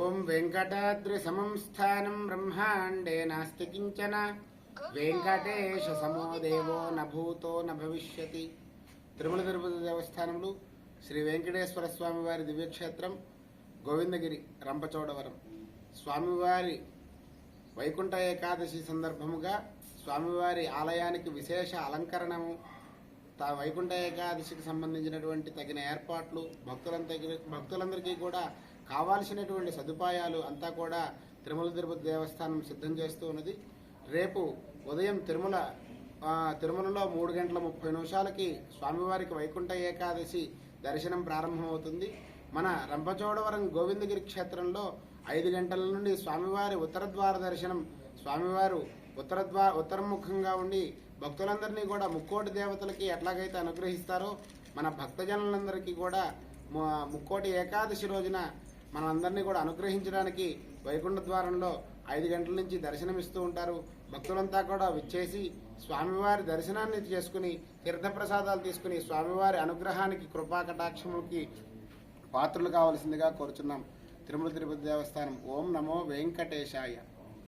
ఓం వెంకటాద్రి సమం స్థానం బ్రహ్మాండే నాస్తి కించన వెంకటేశ సమో దేవో నభూతో నభవిష్యతి. తిరుమల తిరుపతి దేవస్థానంలో శ్రీ వెంకటేశ్వర స్వామివారి దివ్యక్షేత్రం గోవిందగిరి రంపచోడవరం. స్వామివారి వైకుంఠ ఏకాదశి సందర్భముగా స్వామివారి ఆలయానికి విశేష అలంకరణము, వైకుంఠ ఏకాదశికి సంబంధించినటువంటి తగిన ఏర్పాట్లు, భక్తులందరికీ కూడా కావాల్సినటువంటి సదుపాయాలు అంతా కూడా తిరుమల తిరుపతి దేవస్థానం సిద్ధం చేస్తూ ఉన్నది. రేపు ఉదయం తిరుమలలో 3:30 స్వామివారికి వైకుంఠ ఏకాదశి దర్శనం ప్రారంభమవుతుంది. మన రంపచోడవరం గోవిందగిరి క్షేత్రంలో 5 గంటల నుండి స్వామివారి ఉత్తరద్వార దర్శనం. స్వామివారు ఉత్తరముఖంగా ఉండి భక్తులందరినీ కూడా ముక్కోటి దేవతలకి ఎట్లాగైతే అనుగ్రహిస్తారో మన భక్తజనులందరికీ కూడా ముక్కోటి ఏకాదశి రోజున మనందరినీ కూడా అనుగ్రహించడానికి వైకుంఠ ద్వారంలో 5 గంటల నుంచి దర్శనమిస్తూ ఉంటారు. భక్తులంతా కూడా విచ్చేసి స్వామివారి దర్శనాన్ని చేసుకుని తీర్థప్రసాదాలు తీసుకుని స్వామివారి అనుగ్రహానికి, కృపా కటాక్షములకి పాత్రలు కావాల్సిందిగా కోరుచున్నాం. తిరుమల తిరుపతి దేవస్థానం. ఓం నమో వెంకటేశాయ.